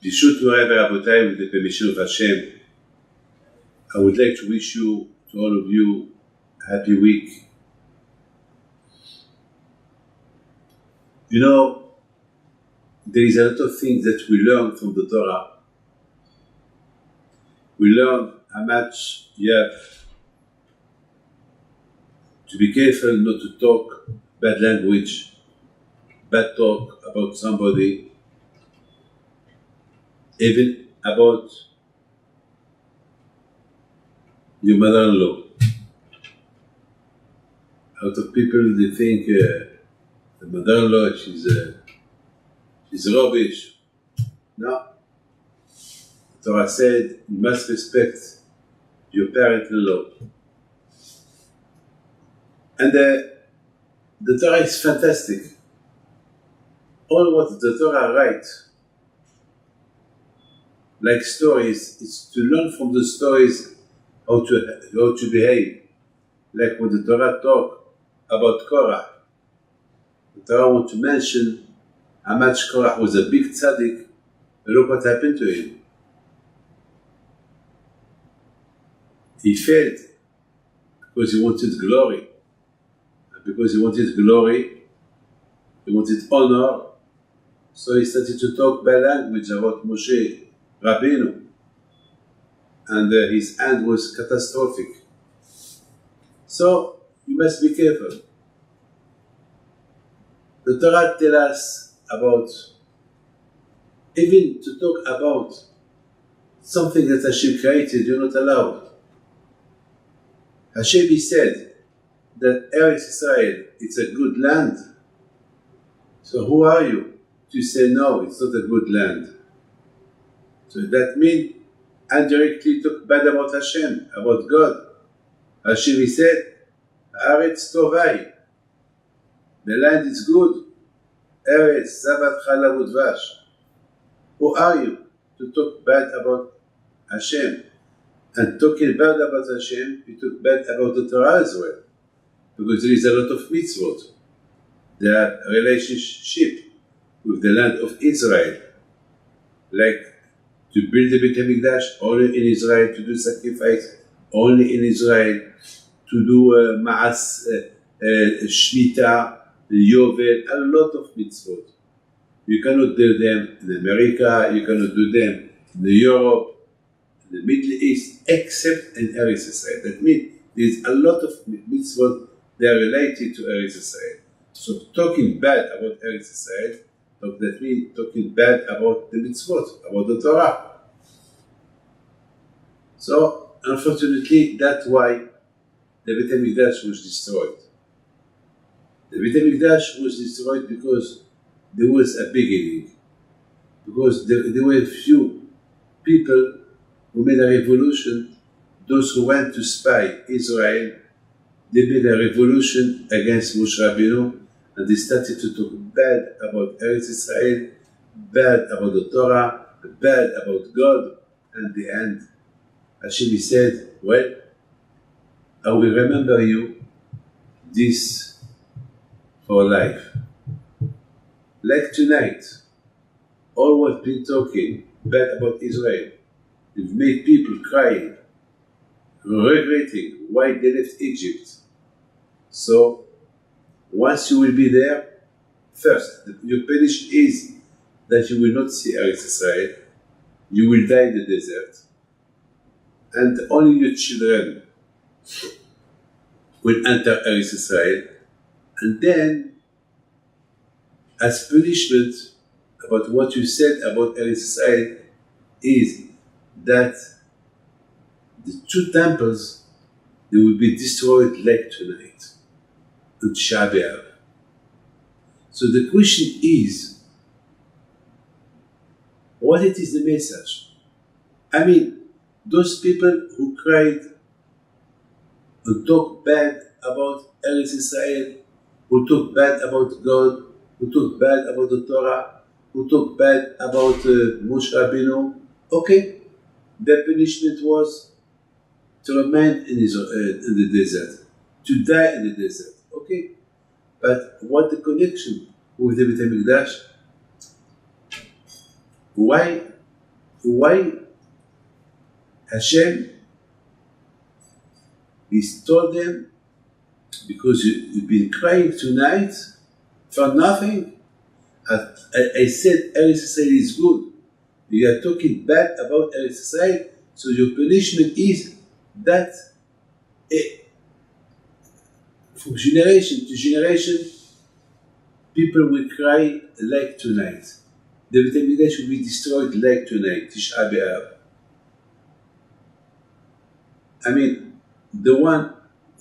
Bishut Moray Rabotai, with the permission of Hashem, I would like to wish you, to all of you, a happy week. You know, there is a lot of things that we learn from the Torah. We learn how much you have to be careful not to talk bad language, bad talk about somebody, even about your mother-in-law. A lot of people, they think the mother-in-law, she's rubbish. No. The Torah said, you must respect your parent-in-law. And the Torah is fantastic. All what the Torah writes, like stories, is to learn from the stories how to behave. Like when the Torah talk about Korah, the Torah want to mention how much Korah was a big tzaddik, and look what happened to him. He failed because he wanted glory. And because he wanted glory, he wanted honor, so he started to talk bad language about Moshe Rabbeinu. And his end was catastrophic. So, you must be careful. The Torah tells us about, even to talk about something that Hashem created, you're not allowed. Hashem said that Eretz Israel, it's a good land. So who are you to say no, it's not a good land? So that means indirectly talk bad about Hashem, about God. Hashem said, Eretz Tovai, the land is good. Eretz Zavat Chalav Udvash. Who are you to talk bad about Hashem? And talking bad about Hashem, you talk bad about the Torah as well. Because there is a lot of mitzvot. There are relationship with the land of Israel. Like to build the Beit HaMikdash only in Israel, to do sacrifice only in Israel, to do Ma'as, Shmita, Yovel, a lot of mitzvot. You cannot do them in America, you cannot do them in Europe, in the Middle East, except in Eretz Israel. That means there's a lot of mitzvot that are related to Eretz Israel. So talking bad about Eretz Israel, that means talking bad about the mitzvot, about the Torah. So, unfortunately, that's why the Beit HaMikdash was destroyed. The Beit HaMikdash was destroyed because there was a beginning. Because there were few people who made a revolution. Those who went to spy Israel, they made a revolution against Moshe Rabbeinu, and they started to talk bad about Eretz Israel, bad about the Torah, bad about God, and the end, Hashem said, well, I will remember you this for life. Like tonight, all who have been talking bad about Israel, they've made people crying, regretting why they left Egypt. So, once you will be there, first, your punishment is that you will not see Eretz Israel, you will die in the desert, and only your children will enter Eretz Israel, and then, as punishment about what you said about Eretz Israel, is that the two temples, they will be destroyed like tonight, on Tisha B'Av. So the question is, what it is the message? I mean, those people who cried and talk bad about Eretz Israel, who talk bad about God, who talk bad about the Torah, who talk bad about Moshe Rabbeinu, okay, their punishment was to remain in the desert, to die in the desert, okay. But what the connection with the Beit HaMikdash? Why why Hashem is told them, because you've been crying tonight for nothing. I said Eretz Israel is good. You are talking bad about Eretz Israel, so your punishment is that from generation to generation, people will cry like tonight. The Beit HaMikdash will be destroyed like tonight, Tisha B'Av. I mean, the one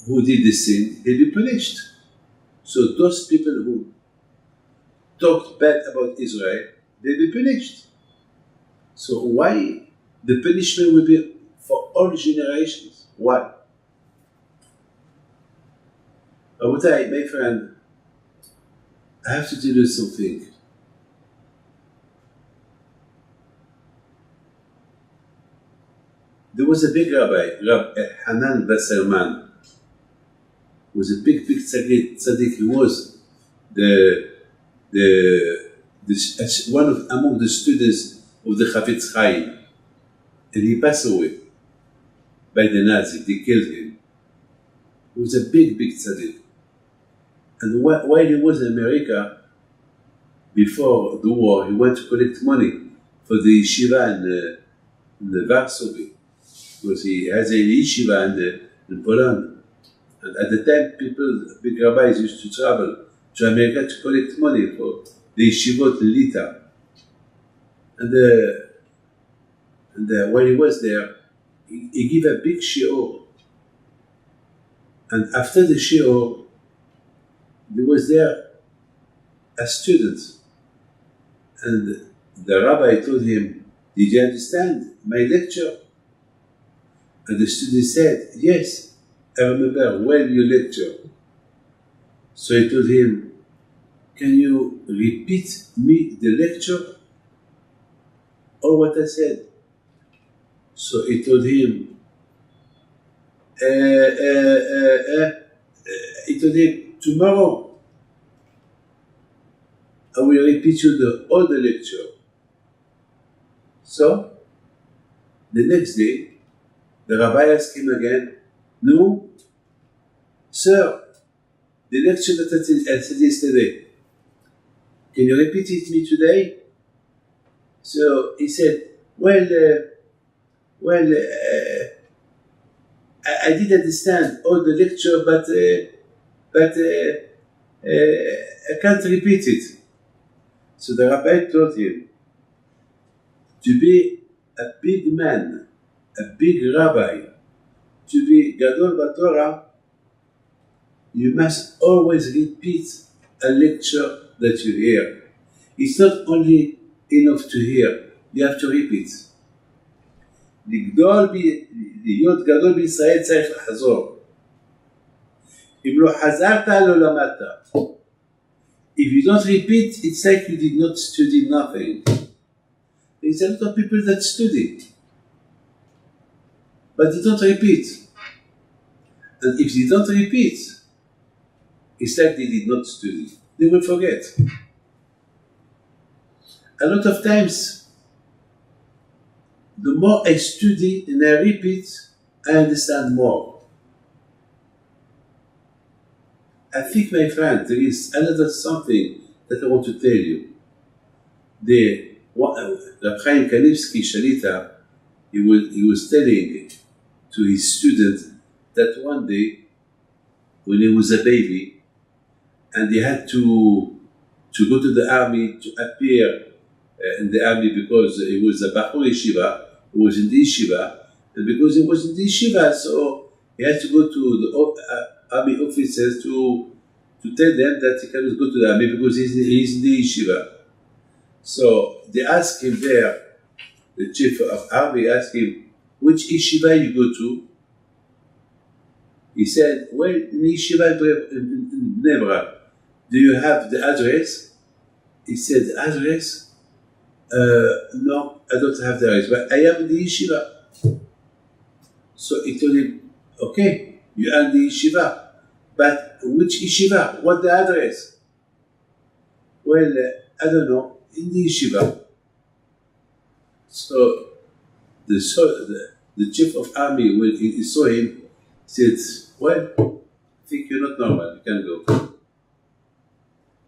who did the sin, he'll be punished. So those people who talked bad about Israel, they'll be punished. So why the punishment will be for all generations? Why? Rabotai, my friend, I have to tell you something. There was a big rabbi, Rabbi Hanan Wasserman, who was a big tzaddik. He was one among the students of the Chafetz Chaim, and he passed away by the Nazis. They killed him. He was a big tzaddik. And while he was in America, before the war, he went to collect money for the yeshiva in Warsaw, because he has a yeshiva in Poland. And at the time, big rabbis used to travel to America to collect money for the yeshivot in Lita. And when he was there, he gave a big shiur. And after the shiur, there was there a student. And the rabbi told him, "Did you understand my lecture?" And the student said, "Yes, I remember well your lecture." So he told him, "Can you repeat me the lecture? Or what I said?" So he told him, "Tomorrow I will repeat you all the lecture." So the next day, the rabbi asked him again, "No, sir, the lecture that I said yesterday, can you repeat it me today?" So he said, I did understand all the lecture, but I can't repeat it." So the rabbi told him, to be a big man, a big rabbi, to be Gadol B'Torah, you must always repeat a lecture that you hear. It's not only enough to hear, you have to repeat. להיות גדול בישראל צריך לחזור. אם לא חזרת, לא למדת. If you don't repeat, it's like you did not study nothing. There's a lot of people that study, but they don't repeat. And if they don't repeat, it's like they did not study. They will forget. A lot of times, the more I study and I repeat, I understand more. I think, my friend, there is another something that I want to tell you. Reb Chaim Kanivsky Shalita, he was telling to his student that one day, when he was a baby, and he had to go to the army, to appear in the army because he was a Bachur Yeshiva, he was in the Yeshiva, and because he was in the Yeshiva, so he had to go to the army officers to tell them that he cannot go to the army because he's in the Yeshiva. So they asked him there, the chief of army asked him, "Which Yeshiva you go to?" He said, "Well, in Yeshiva in Bnei Brak. Do you have the address?" He said, "The address? No, I don't have the address, but I am in the Yeshiva." So he told him, "Okay, you are in the Yeshiva, but which Yeshiva? What the address?" "Well, I don't know, in the Yeshiva." So the chief of army, when he saw him, said, "Well, I think you're not normal. You can go."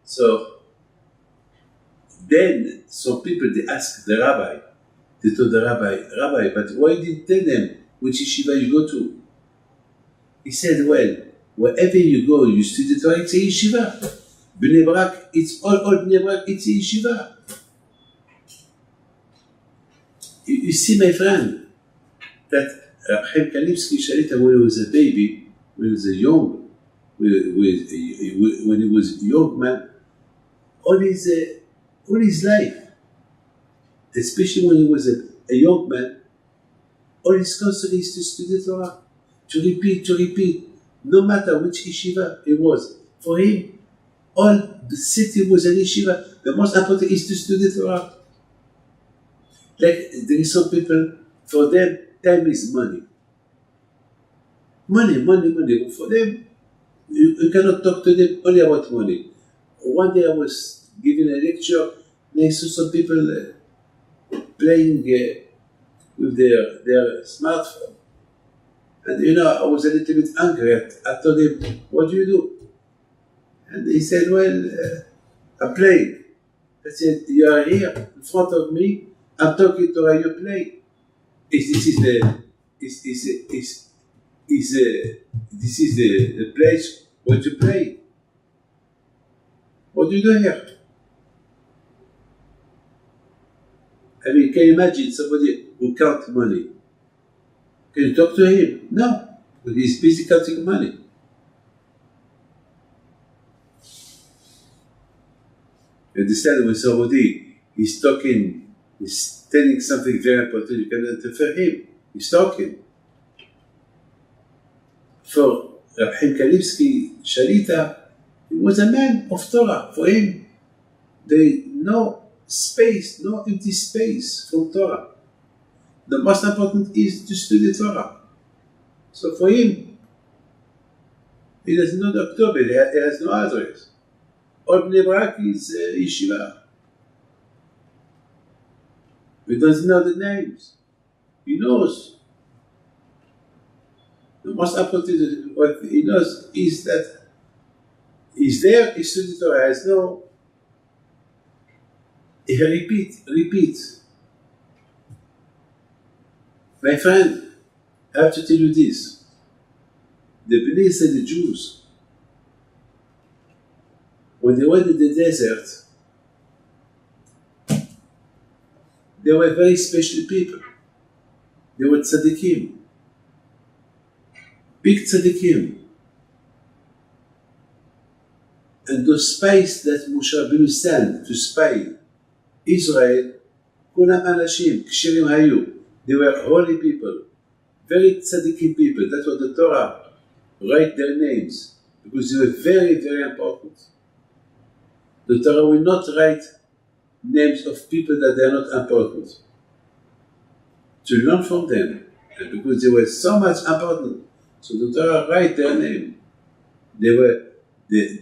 So then some people they asked the rabbi. They told the rabbi, but why didn't you tell them which yeshiva you go to? He said, well, wherever you go, you study Torah, it's a yeshiva. Bnei Brak, it's all Bnei Brak, it's a yeshiva. You see, my friend, that Chaim Kanievsky Shalita, when he was a baby, when he was a young, when he was a young man, all his life, especially when he was a young man, all his concern is to study Torah, to repeat, no matter which yeshiva it was. For him, all the city was an yeshiva. The most important is to study Torah. Like there is some people, for them, time is money. Money. For them, you cannot talk to them only about money. One day I was giving a lecture, and I saw some people playing with their smartphone. And I was a little bit angry. I told him, what do you do? And he said, well, I'm playing. I said, you are here in front of me, I'm talking to you play. This is the place where to play. What do you do here? I mean, can you imagine somebody who counts money? Can you talk to him? No, but he's busy counting money. You understand, when somebody is talking, is telling something very important, you can interfere him. He's talking. For Chaim Kanievsky Shalita, he was a man of Torah. For him, no space, no empty space from Torah. The most important is to study Torah. So for him, he doesn't know the October, he has no address. All Bnei Brak is yeshiva. He doesn't know the names. He knows. The most important, what he knows is that he's there, he studies Torah, has no. He repeat. My friend, I have to tell you this. The Bnei Israel, the Jews, when they went in the desert, they were very special people. They were tzaddikim. Big tzaddikim. And the spies that Moshe Rabbeinu sent to spy Israel, kulam anashim, ksherim hayu. They were holy people, very tzaddikim people. That's what the Torah write their names, because they were very, very important. The Torah will not write names of people that they are not important. To learn from them, and because they were so much important, so the Torah write their name. They were the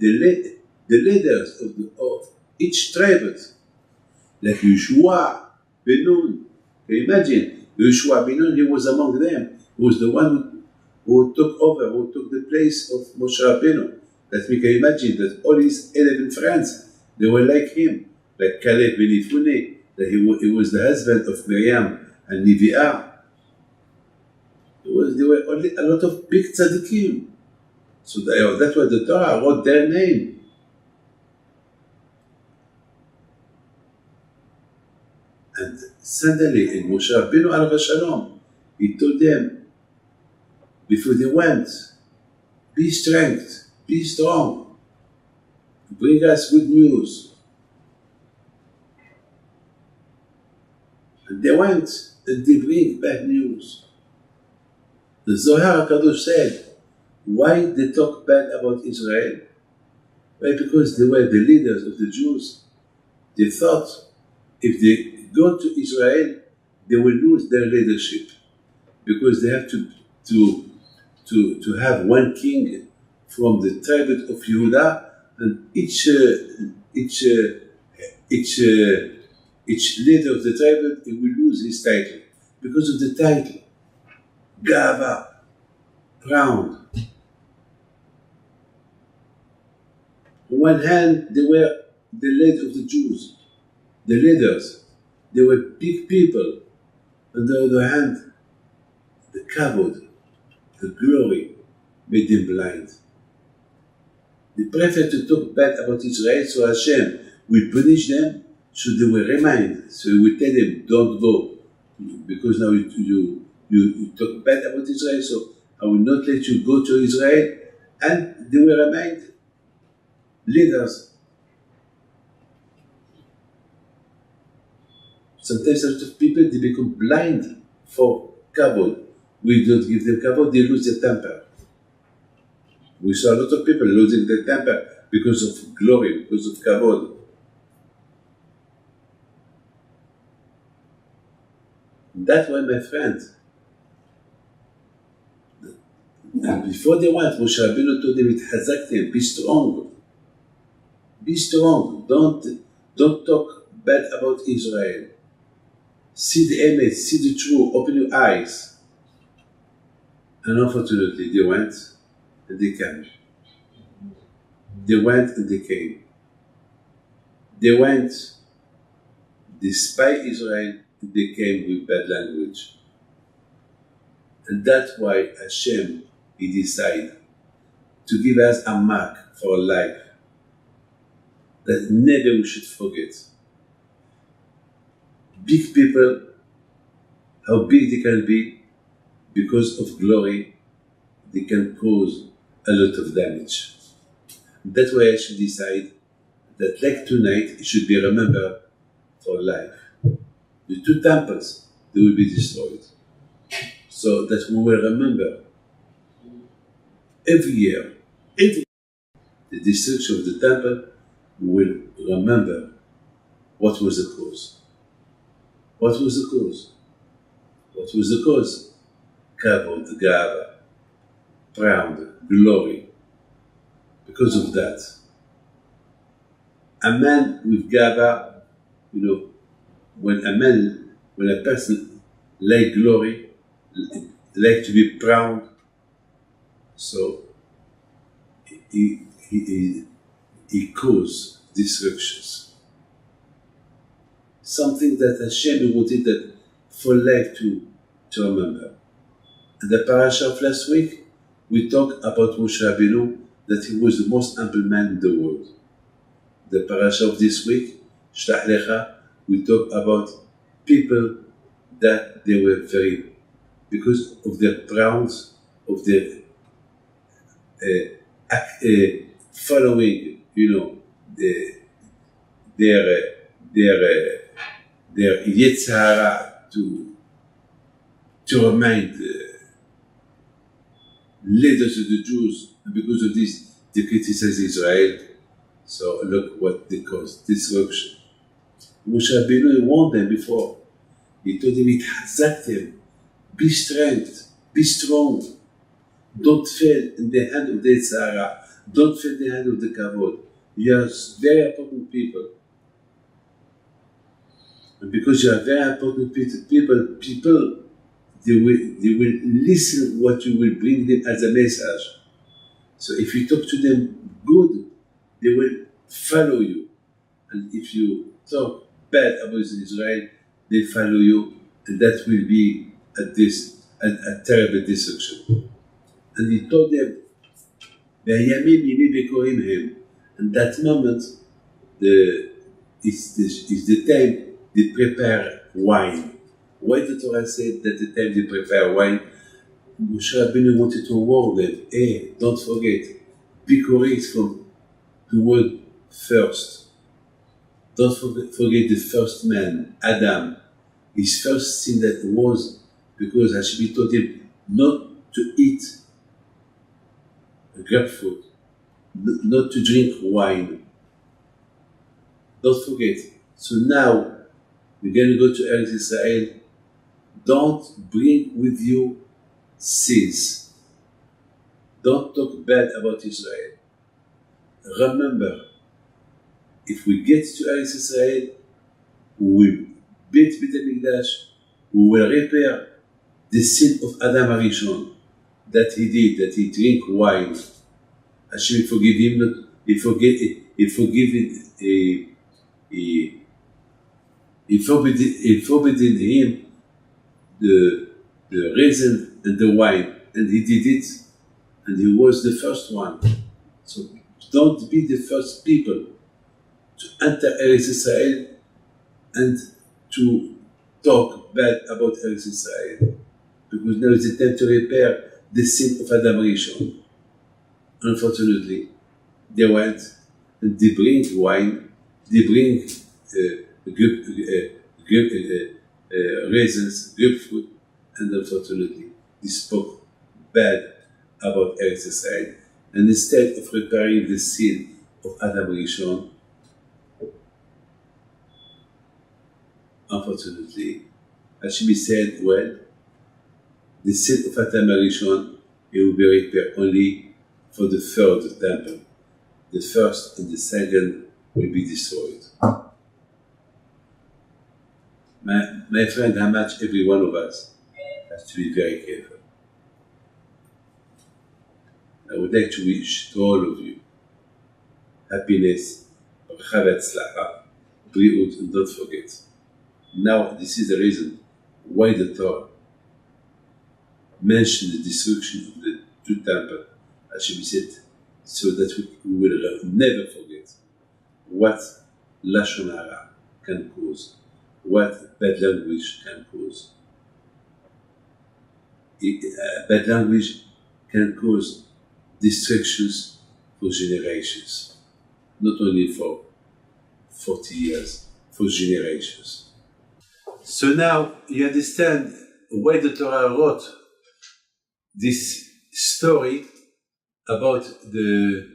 leaders of each tribe, like Yeshua, Ben Nun. Can you imagine? Yeshua Ben Nun, he was among them. He was the one who took over, who took the place of Moshe Rabbeinu. That we can imagine that all his 11 friends, they were like him, like Caleb ben Yefune, that he was the husband of Miriam and Neviah. There were only a lot of big tzaddikim. So that's why the Torah wrote their name. And suddenly, in Moshe Rabbeinu alav shalom, he told them, before they went, be strong, bring us good news. And they went, and they bring bad news. The Zohar HaKadosh said, why they talk bad about Israel? Why? Because they were the leaders of the Jews. They thought if they go to Israel, they will lose their leadership, because they have to have one king from the tribe of Yehuda, and each each leader of the tribe, he will lose his title because of the title. Gava, proud. On one hand, they were the leader of the Jews, the leaders. They were big people. On the other hand, the kavod, the glory, made them blind. They prefer to talk bad about Israel, so Hashem will punish them, so they will remind. So he will tell them, don't go, because now you talk bad about Israel, so I will not let you go to Israel. And they will remind leaders. Sometimes a lot of people, they become blind for kavod. We don't give them kavod, they lose their temper. We saw a lot of people losing their temper because of glory, because of kavod. That's why, my friend, and before they went, Moshe Rabbeinu told them, "Hazak them, be strong. Be strong. Don't talk bad about Israel. See the image, see the truth, open your eyes." And unfortunately, they went and they came. They went and they came. They went, despite Israel, they came with bad language. And that's why Hashem, He decided to give us a mark for life that never we should forget. Big people, how big they can be, because of glory, they can cause a lot of damage. That's why I should decide that, like tonight, it should be remembered for life. The two temples, they will be destroyed. So that we will remember every year, the destruction of the temple, we will remember what was the cause. What was the cause? What was the cause? Kavod, Gava, proud, glory. Because of that. A man with Gava, when a person like glory, like to be proud, so he causes disruptions. Something that Hashem wanted that for life to remember. In the parasha of last week, we talked about Moshe Rabbeinu, that he was the most humble man in the world. The parasha of this week, Shlach Lecha, we talk about people that they were very, because of their proud, of their following, their Yetzirah to remind leaders of the Jews, and because of this, they criticize Israel. So look what they caused, disruption. Moshe Rabbeinu warned them before. He told them, "Hazak them, be strong. Don't fail in the hand of the Yetzirah. Don't fail in the hand of the Kavod. You are very important people. And because you are very important people, they will listen what you will bring them as a message. So if you talk to them good, they will follow you. And if you talk bad about Israel, they follow you, and that will be a terrible destruction." And he told them, and that moment is the time they prepare wine. Why the Torah said that the time they prepare wine? Moshe Rabbeinu wanted to warn them, hey, don't forget, be correct from the word first. Don't forget the first man, Adam. His first sin that was because Hashem told him not to eat grapefruit, not to drink wine. Don't forget. So now we're going to go to Eretz Israel. Don't bring with you sins. Don't talk bad about Israel. Remember, if we get to Eretz Israel, we will build Beit HaMikdash, we will repair the sin of Adam HaRishon that he did, that he drink wine. Hashem forgive him not, he forbidden him the raisin and the wine, and he did it, and he was the first one. So don't be the first people to enter Eretz Israel and to talk bad about Eretz Israel, because now is the time to repair the sin of Adam HaRishon. Unfortunately, they went and they bring wine, they bring raisins, grapefruit, and unfortunately, they spoke bad about Eretz Israel. And instead of repairing the sin of Adam HaRishon, unfortunately, Hashem said, well, the sin of Adam HaRishon, it will be repaired only for the third temple. The first and the second will be destroyed. My friend, how much every one of us has to be very careful. I would like to wish to all of you happiness, briut, and don't forget. Now, this is the reason why the Torah mentioned the destruction of the two temples. Hashem said, so that we will never forget what Lashon Hara can cause, what bad language can cause. Bad language can cause destructions for generations, not only for 40 years, for generations. So now you understand why the Torah wrote this story about the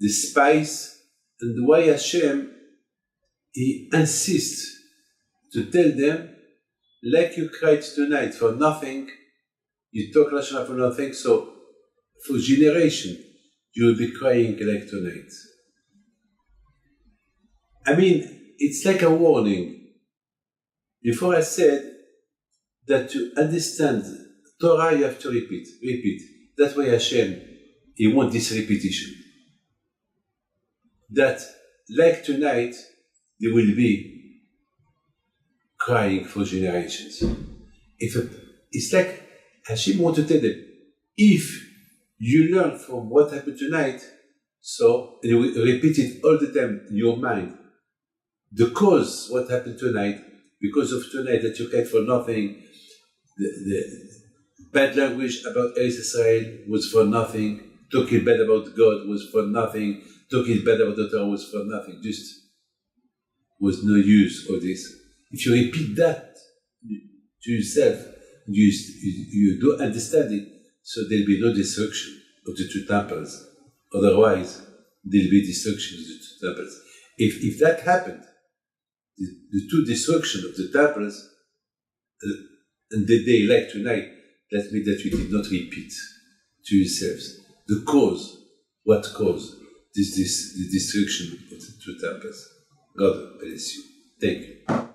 spies, and why Hashem, he insists to tell them, like you cried tonight for nothing, you talk Lashon Hara for nothing, so for generation you will be crying like tonight. I mean, it's like a warning. Before I said that to understand Torah you have to repeat. That's why Hashem, he wants this repetition. That, like tonight, they will be crying for generations. It's like Hashem wants to tell them, if you learn from what happened tonight, so and you will repeat it all the time in your mind, the cause, what happened tonight, because of tonight that you cried for nothing, the bad language about Eretz Israel was for nothing, talking bad about God was for nothing, talking bad about the Torah was for nothing, just was no use of this. If you repeat that to yourself, you do understand it, so there'll be no destruction of the two temples. Otherwise, there'll be destruction of the two temples. If that happened, the two destruction of the temples, and the day like tonight, that means that you did not repeat to yourselves the cause, what caused the destruction of the two temples. God bless you. Thank you.